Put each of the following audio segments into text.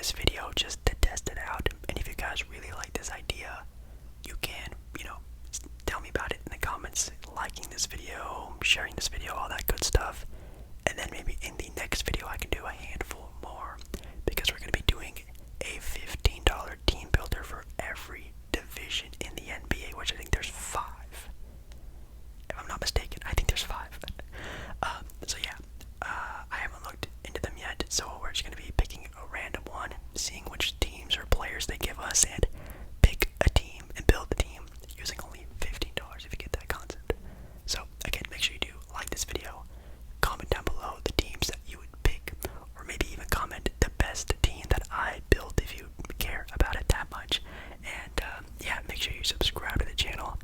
this video just to test it out. And if you guys really like this idea, you can, tell me about it in the comments, liking this video, sharing this video, all that good stuff. And then maybe in the next video I can do a handful more, because we're going to be doing a $15 team builder for every division in the NBA, which I think there's 5. If I'm not mistaken, I think there's 5. So yeah, I haven't looked into them yet, so we're just going to be picking a random one, seeing which teams or players they give us, and pick a team and build the team using only $15, if you get that concept. So again, make sure you do like this video, comment down below the teams that you would pick, or maybe even comment the best team that I built if you care about it that much. And yeah, make sure you subscribe to the channel.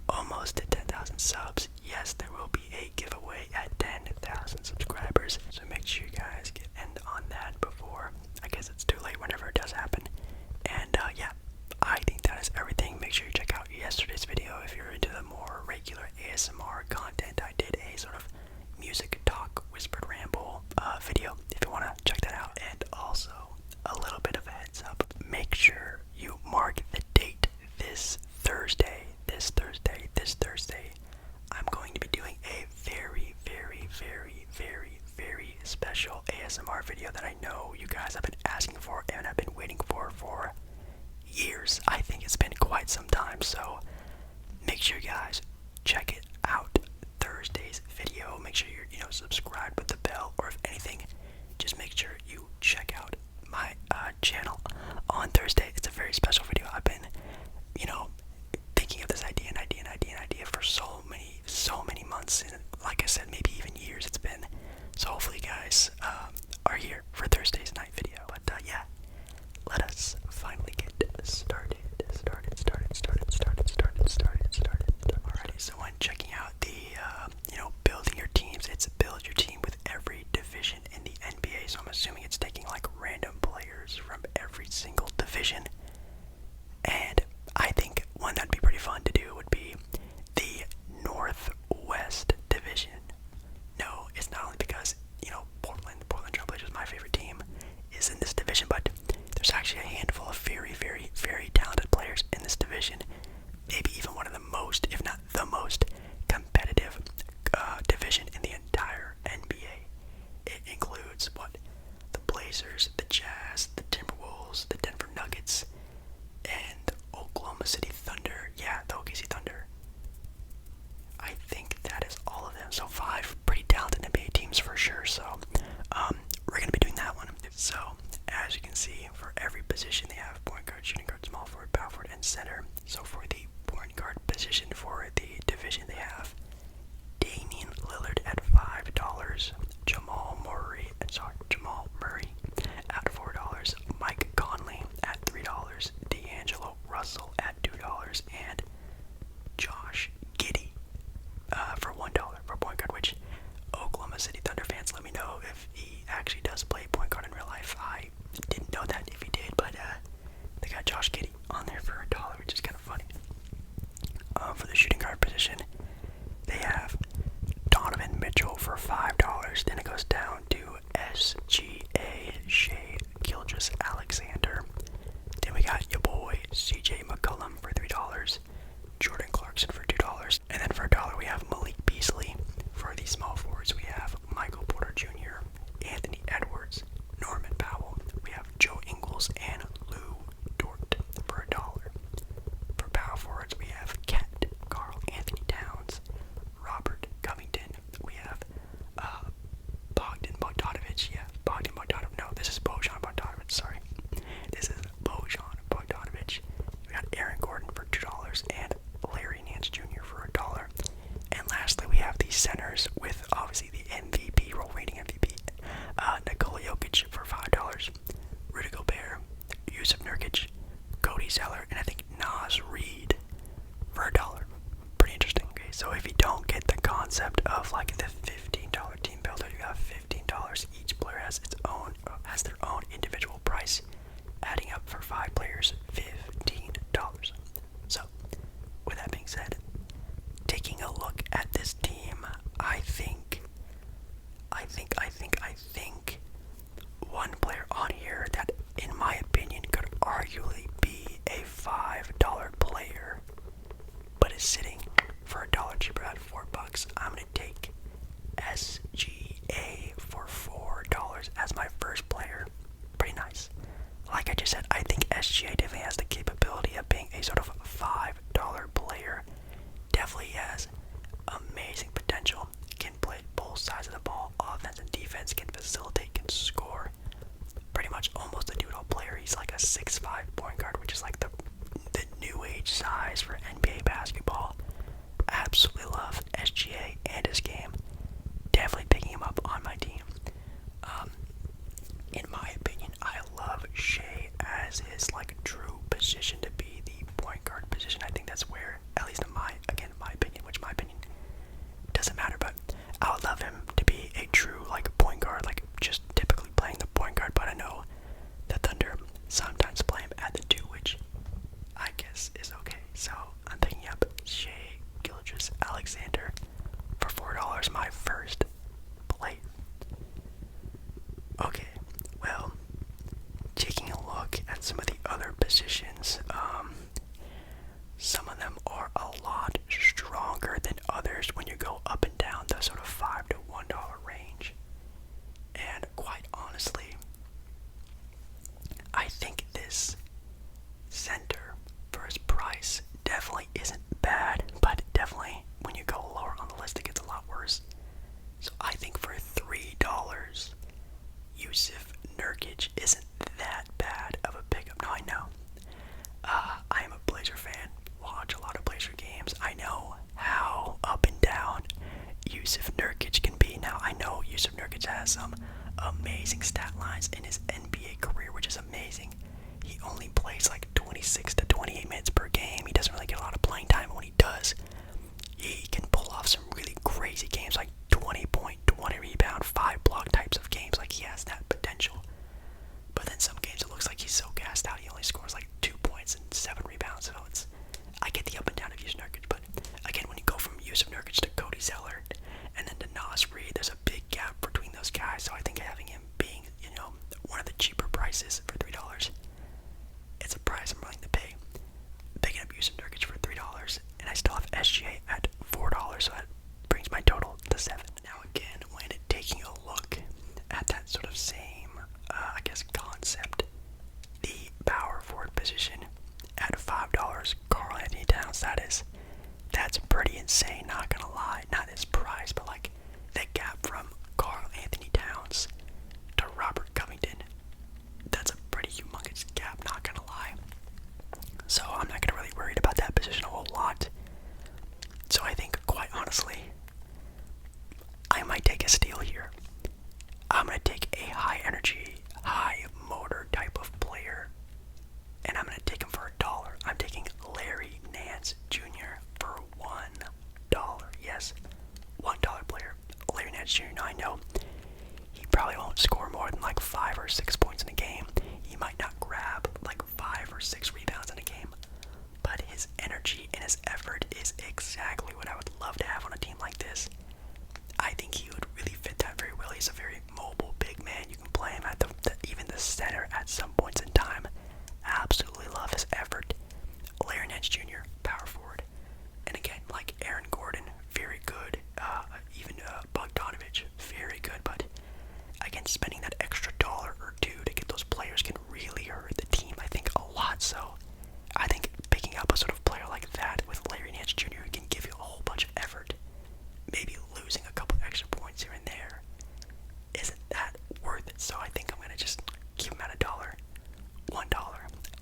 Almost at 10,000 subs. Yes, there will be a giveaway at 10,000 subscribers, so make sure you guys get in on that before, I guess it's too late whenever it does happen. And yeah, I think that is everything. Make sure you check out yesterday's video if you're into the more regular ASMR content. I did a sort of music talk, whispered ramble video if you want to check that out. And also, a little bit of a heads up, make sure you mark the date this Thursday, I'm going to be doing a very, very, very, very, very special ASMR video that I know you guys have been asking for and have been waiting for years. I think it's been quite some time, so make sure you guys check it out. Thursday's video. Make sure you're, subscribed with the bell, or if anything, just make sure you check out my channel on Thursday. It's a very special video. I've been, thinking of this idea for so many months, and like I said, maybe even years it's been. So hopefully you guys are here for Thursday's night video. But yeah, let us finally get started. Alrighty, so when checking out the building your teams, it's build your team with every division in the NBA. So I'm assuming it's taking like random players from every single division. And I think one that'd be pretty fun to do would be the Northwest Division. No, it's not only because, Portland Trail Blazers, my favorite team, is in this division, but there's actually a handful of very, very, very talented players in this division. Maybe even one of the most, if not the most, competitive division in the entire NBA. It includes, the Blazers, the Jazz, the Timberwolves, the Denver Nuggets, and Oklahoma City Thunder. Yeah, the OKC Thunder. I think that is all of them. So 5 pretty talented NBA teams for sure. So we're going to be doing that one. So as you can see, for every position they have point guard, shooting guard, small forward, power forward, and center. So for the point guard position for the division, they have Damian Lillard at $5, Jamal Murray at $4, Mike Conley at $3, D'Angelo Russell at $2, and Josh Giddey for $1 for point guard, which Oklahoma City Thunder fans, let me know if he actually does play point guard in real life. I didn't know that if he did, but they got Josh Giddey on there for $1, which is kind of funny. For the shooting guard position, they have Donovan Mitchell for $5. Then it goes down to SGA, Shea Gilgeous-Alexander. Then we got your boy CJ McCollum for $3, Jordan Clarkson for $2, and then for $1 we have Malik Beasley. For the small forwards, we have Michael Porter Jr., Anthony Edwards, Norman Powell. We have Joe Ingles and Lou Dort for $1. For power forwards, we have Cat, Karl Anthony Towns, Robert Covington. We have Bogdan Bogdanovic. Yeah, Bogdan Bogdanovic. No, this is Bojan Bogdanovic. Sorry, this is Bojan Bogdanovic. We got Aaron Gordon for $2 and Larry Nance Jr. for $1. And lastly, we have the centers with obviously the MVP, reigning MVP, Nikola Jokic for $5, Rudy Gobert, Yusuf Nurkic, Cody Zeller, and I think Naz Reid for $1. Pretty interesting. Okay, so if you don't get the concept of like the $15 team builder, you have $15. Each player has their own individual price, adding up for 5 players, $15. So, with that being said, taking a look at this team, I think one player on here that, in my I said, I think SGA definitely has the capability of being a sort of $5 player. Definitely has amazing potential. Can play both sides of the ball, offense and defense, can facilitate, can score. Pretty much almost a do-it-all player. He's like a 6'5" point guard, which is like the new age size for NBA basketball. Absolutely love SGA and his game. Definitely picking him up on my team. In my opinion, I love Shea as his like true position to be the point guard position. I think that's where, at least in my opinion, which my opinion doesn't matter, but I would love him to be a true like point guard, like just typically playing the point guard. But I know the Thunder sometimes play him at the 2, which I guess is okay. So I'm picking up Shea Gilgeous-Alexander for $4, my first play. Okay, well, taking a look at some of the other positions, some of them are a lot stronger than others when you go up and down the sort of $5 to $1 range. And quite honestly, I think this center for his price definitely isn't bad, but definitely when you go lower on the list, it gets a lot worse. So I think for $3, Yusuf Nurkic isn't that bad of a pickup. Now I know, I am a Blazer fan, watch a lot of Blazer games. I know how up and down Yusuf Nurkic can be. Now I know Yusuf Nurkic has some amazing stat lines in his NBA career, which is amazing. He only plays like 26 to 28 minutes per game. He doesn't really get a lot of playing time, and when he does, he can pull off some really crazy games, like 20 point, 20 rebound, 5 block types of games. Like, he has that potential. But then some games it looks like he's so gassed out, he only scores like 2 points and 7 rebounds. So I get the up and down of Yusuf Nurkic, but again, when you go from Yusuf Nurkic to Cody Zeller and then to Nas Reed, there's a big gap between those guys. So I think having him being, one of the cheaper prices for $3, it's a price I'm willing to pay. Picking up Yusuf Nurkic for $3, and I still have SGA at $4, so that brings my total to 7. Now again, when taking a look at that sort of same, concept, the power forward position at $5, Karl Anthony Towns, that's pretty insane, not gonna lie. Not his price, but like the gap from Karl Anthony Towns to Robert Covington, that's a pretty humongous gap, not gonna lie. So I'm not gonna really worried about that position a whole lot. So I think, quite honestly, I might take a steal here. I'm going to take a high energy, high motor type of player, and I'm going to take him for $1. I'm taking Larry Nance Jr. for $1. Yes, $1 player. Larry Nance Jr. Now I know he probably won't score more than like 5 or 6 points in a game. He might not grab like 5 or 6 rebounds in a game, but his energy and his effort is exactly what I would love to have on a team like this. I think he would really fit that very well. He's a very mobile big man. You can play him at even the center at some points in time. Absolutely love his effort. Larry Nance Jr., power forward. And again, like Aaron Gordon, very good. Even Bogdanovich, very good. But again, spending that extra $1 or $2 to get those players can really hurt the team, I think, a lot. So I think picking up a sort of player like that with Larry Nance Jr. who can give you a whole bunch of effort, maybe losing a couple extra points here and there, isn't that worth it. So I think I'm going to just keep him at $1.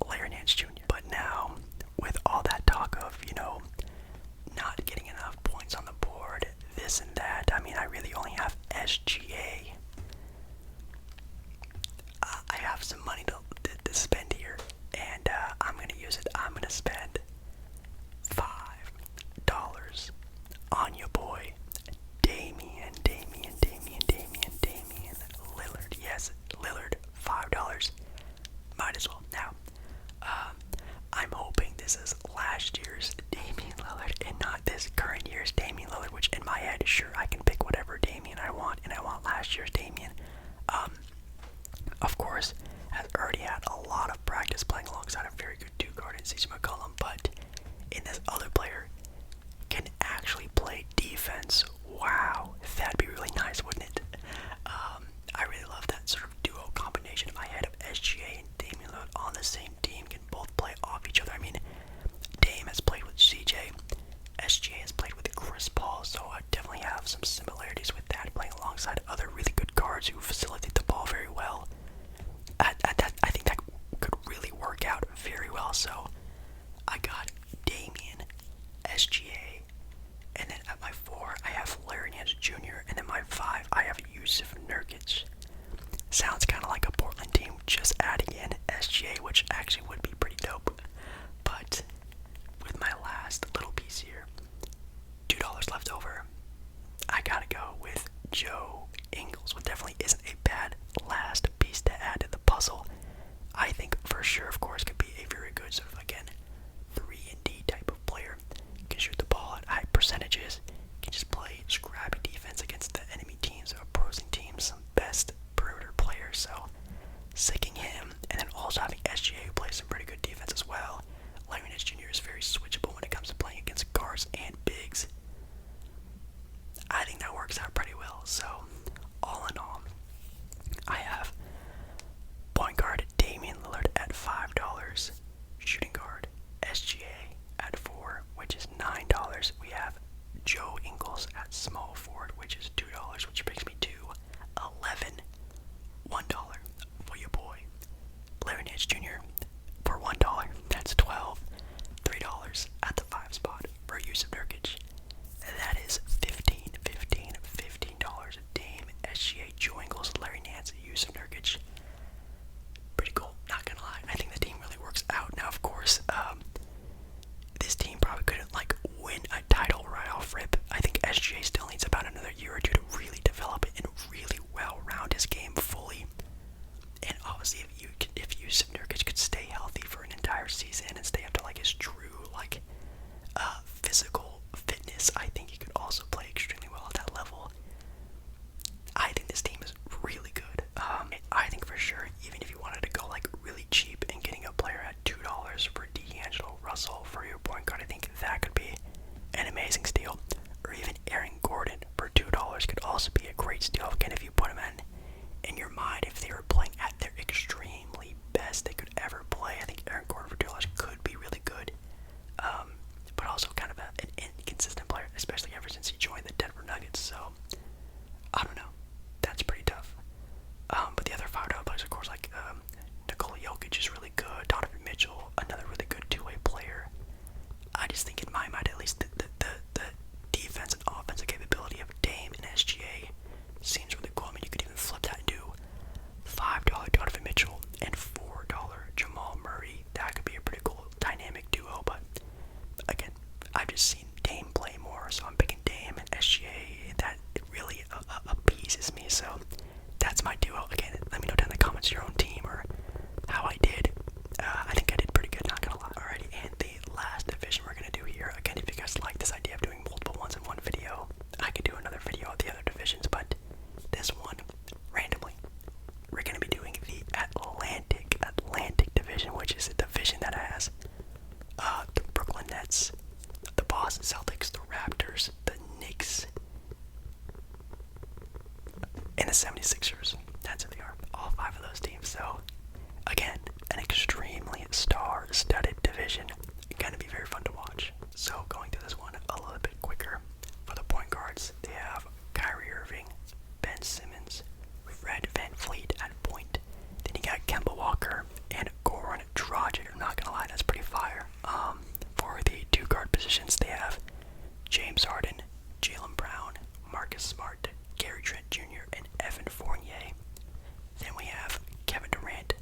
Larry Nance Jr. But now, with all that talk of, not getting enough points on the board, this and that, I mean, I really only have SGA. I have some money to which actually would be pretty dope. But with my last little piece here, $2 left over, I gotta go with Joe Ingles, which definitely isn't a bad last piece to add to the puzzle. I think for sure, of course, could be a very good sort of, again, 3-and-D type of player. Can shoot the ball at high percentages, can just play scrappy defense against the enemy teams or opposing teams, some best perimeter players. So sicking him, and then also having SGA who plays some pretty good defense as well. Larry Nance Jr. is very switchable when it comes to playing against guards and bigs. I think that works out pretty well. So all in all, I have point guard Damian Lillard at $5, shooting guard SGA at $4, which is $9. We have Joe Ingles at small forward, which is $2, which brings me to $11. $1 for your boy Larry Nance Jr. for $1. That's $12. $3 at the 5 spot for Jusuf Nurkic. That is $15. $15. Dame, SGA, Joe Ingles, Larry Nance, Jusuf Nurkic. Pretty cool, not gonna lie. I think the team really works out. Now, of course, this team probably couldn't like win a title right off rip. I think SGA still needs about another year or two to really develop it and really well round his game fully. And obviously, if Jusuf Nurkic could stay healthy for an entire season and stay up to like his true like physical fitness, I think he could also play extremely well at that level. I think this team is really good. I think for sure, even if you wanted to go like really cheap and getting a player at $2 for D'Angelo Russell for your point guard, I think that could be an amazing steal. Or even Aaron Gordon for $2 could also be a great steal. Again, if you put him in your mind, if they were playing at their extremely best they could ever play, I think Aaron Gordon for $2 could be really good. But also kind of an inconsistent player, especially ever since he joined the Denver Nuggets. So I don't know, that's pretty tough. But the other $5 players, of course, like Nikola Jokic is really good. Donovan Mitchell, another really good two-way player. I just think in my mind, at least, the defense and offensive capability of Dame and SGA seems really cool. I mean, you could even flip that and do $5 Donovan Mitchell and $4 Jamal Murray. That could be a pretty cool dynamic duo. But again, I've just seen Dame play more, so I'm picking Dame and SGA. That it really appeases me. So that's my duo. Again, let me know down in the comments your own team or how I did. I think I did pretty good, not gonna lie. Alrighty, and the last division we're gonna do here. Again, if you guys like this idea of doing multiple ones in one video, I could do another video of the other divisions, but this one, randomly, we're gonna be doing the Atlantic division, which is a division that has the Brooklyn Nets, the Boston Celtics, the Raptors, the Knicks, and the 76ers. That's who they are, all 5 of those teams. So again, an extremely star-studded division. Gonna be very fun to watch. So going through this one a little bit quicker. For the point guards, they have Kyrie Irving, Ben Simmons, Fred VanVleet at point. Then you got Kemba Walker and Goran Dragic. I'm not gonna lie, that's pretty fire. For the 2 guard positions, they have James Harden, Jalen Brown, Marcus Smart, Gary Trent Jr., and Evan Fournier. Then we have Kevin Durant,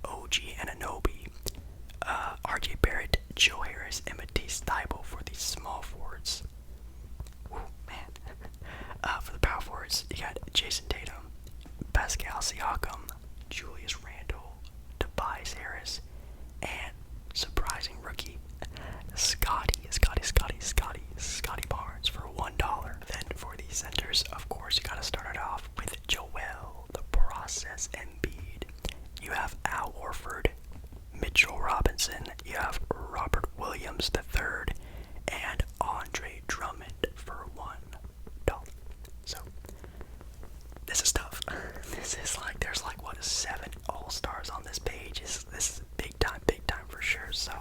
OG Anunoby, RJ Barrett, Joe Harris, and Matisse Thybulle for the small forwards. Woo, man. For the power forwards, you got Jason Tatum, Pascal Siakam, Julius Randle, Tobias Harris, and surprising rookie, Scotty Barnes for $1. Then for the centers, of course, you gotta start it off with Joel, the process Embiid. You have Al Horford, Mitchell Robinson, you have Robert Williams III, and Andre Drummond for $1. So this is tough. This is like, there's like, what, 7 all-stars on this page. This is big time for sure. So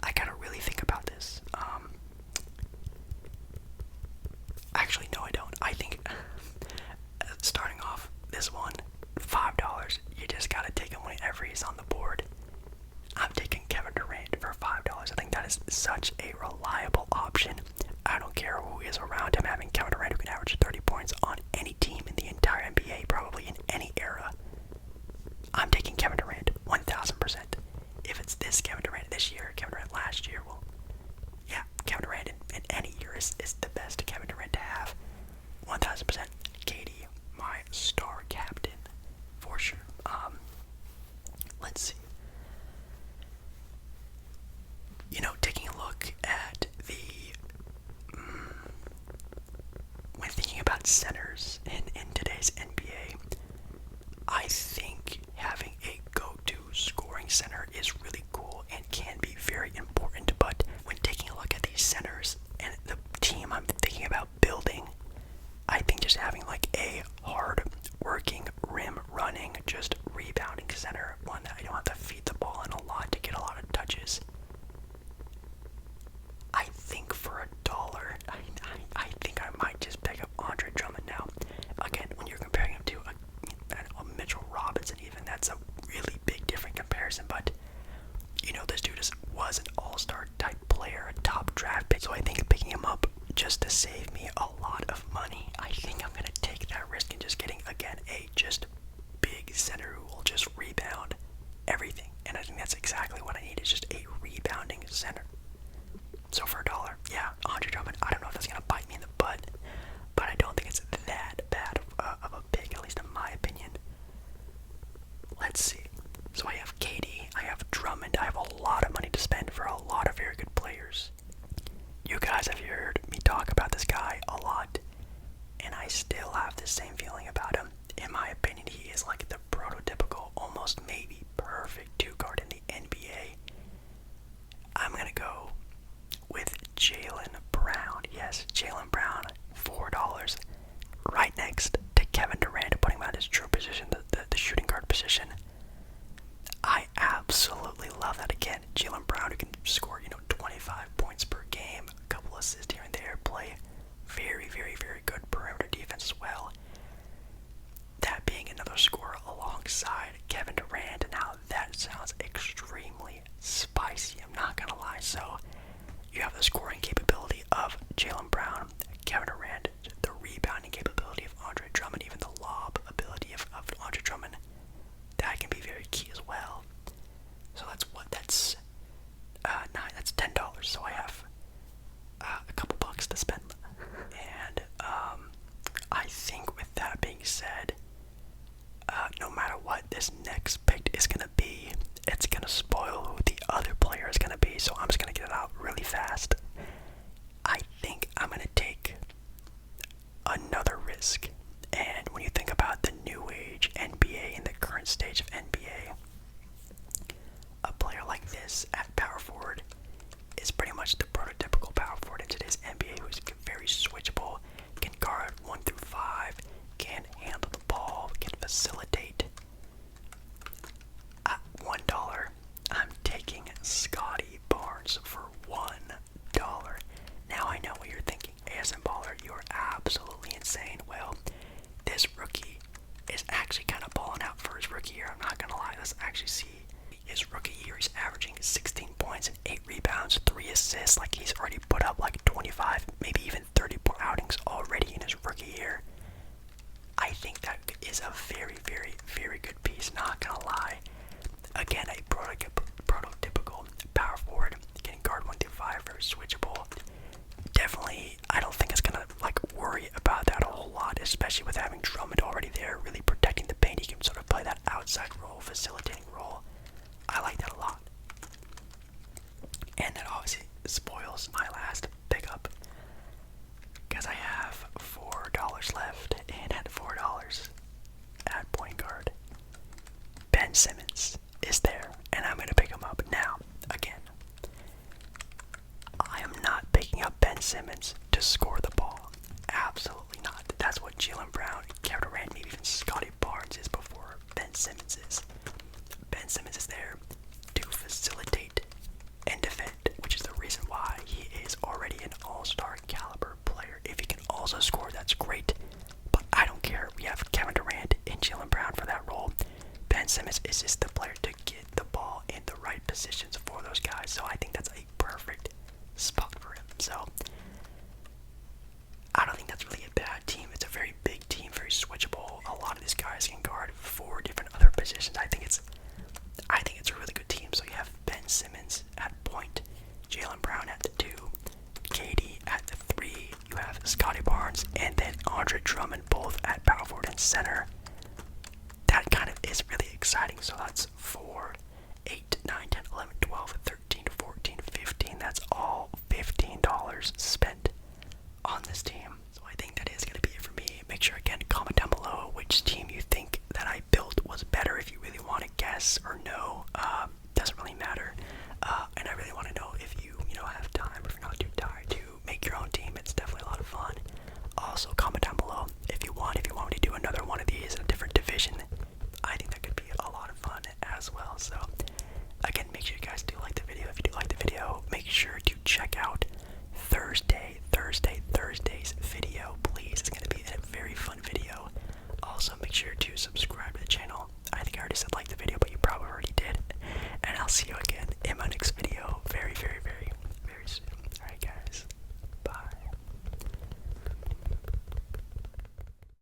I gotta really think about this. Actually, no, I don't. I think starting off this one, $5, you just gotta take him whenever he's on the board. I'm taking Kevin Durant for $5. I think that is such a reliable option. I don't care who is around him. Having Kevin Durant who can average 30 points on any team in the entire NBA, probably in any era. I'm taking Kevin Durant, 1000%. this year, Kevin Durant last year. Well, yeah, Kevin Durant in any year is the best Kevin Durant to have. 1000%. Katie, my star captain, for sure. Let's see. Taking a look at when thinking about centers in today's NBA, I think having a go-to scoring center is really cool and can be very important. But when taking a look at these centers and the team I'm thinking about building, I think just having like a hard working, rim running, just rebounding center, one that I don't have to feed the ball in a lot to get a lot of touches. I think for $1, I think I might just pick up Andre Drummond now. Again, when you're comparing him to a Mitchell Robinson, even that's a really big different comparison. But this dude was an all-star type player, a top draft pick. So I think picking him up just to save me a lot of money, I think I'm gonna take that risk and just getting again a just big center who will just rebound everything. And I think that's exactly what I need, is just a rebounding center. So for $1, yeah, Andre Drummond. I don't know if that's gonna bite me in the butt, but I don't think it's that bad of a pick, at least in my opinion. Let's see. So I have KD, I have Drummond. I have a lot of money to spend for a lot of very good players. You guys have heard me talk about this guy a lot, and I still have the same feeling about him. In my opinion, he is like the prototypical, almost maybe perfect two-guard in the NBA. I'm gonna go with Jalen Brown. Yes, Jalen Brown, $4, right next to Kevin Durant, putting him at his true position, the shooting guard position. I absolutely love that. Again, Jalen Brown, who can score 25 points per game, a couple assists here and there, play very, very, very good perimeter defense as well. That being another scorer alongside Kevin Durant. Now that sounds extremely spicy, I'm not gonna lie. So you have the scoring capability of Jalen Brown, Kevin Durant, the rebounding capability of Andre Drummond, even the lob ability of Andre Drummond. That can be very key as well. So that's $10. So I have a couple bucks to spend. And I think with that being said, no matter what this next pick is gonna be, it's gonna spoil who the other player is gonna be. So I'm just gonna get it out really fast. I think I'm gonna take another risk. And when you think about the new age NBA and the current stage of NBA, a player like this at power forward is pretty much the prototypical power forward in today's NBA, who's very switchable, can guard 1 through 5, can handle the ball, can facilitate. At $1, I'm taking Scotty Barnes for $1. Now I know what you're thinking, ASMballeR, you're absolutely insane. Well, this rookie is actually kind of balling out for his rookie year. I'm not gonna lie. Let's actually see his rookie year. He's averaging 16 points and 8 rebounds, 3 assists. Like, he's already put up like 25, maybe even 30 point outings already in his rookie year. I think that is a very, very, very good piece. Not gonna lie. Again, a prototypical power forward, can guard 1 through 5, very switchable. Definitely, I don't think it's gonna worry about that a whole lot, especially with having Drummond already there, really protecting the paint. He can sort of play that outside role, facilitating role. I like that a lot. And that obviously spoils my last pickup, because I have $4 left, and at $4 at point guard, Ben Simmons is there, and I'm gonna pick him up. Now, again, I am not picking up Ben Simmons to score the ball. Absolutely not. That's what Jalen Brown, Kevin Durant, maybe even Scotty Barnes is before Ben Simmons is. Ben Simmons is there to facilitate and defend, which is the reason why he is already an all-star caliber player. If he can also score, that's great. But I don't care. We have Kevin Durant and Jalen Brown for that role. Ben Simmons is just the player to get the ball in the right positions for those guys. So I think that's a perfect spot for him. So I don't think that's really a bad team. It's a very big team, very switchable. A lot of these guys can guard 4 different other positions. I think it's